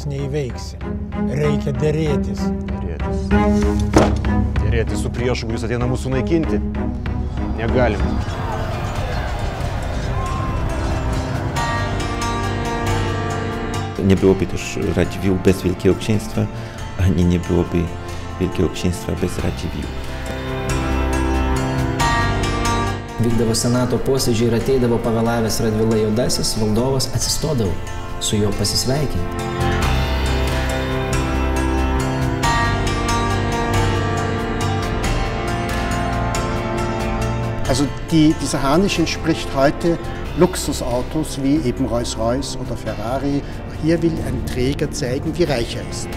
jos neįveiksi. Reikia derėtis. Derėtis su priešu, kuris ateina mūsų naikinti. Negalima. Nie byłoby też Radziwiłł bez Wielkiego Księstwa, ani nie byłoby Wielkiego Księstwa bez Radziwiłł. Vykdavo senato posėdžiai ir ateidavo pavėlavęs Radvila Juodasis, valdovas atsistodavo su juo pasisveikinti. Also dieser Harnisch entspricht heute Luxusautos wie eben Rolls-Royce oder Ferrari. Hier will ein Träger zeigen, wie reich er ist.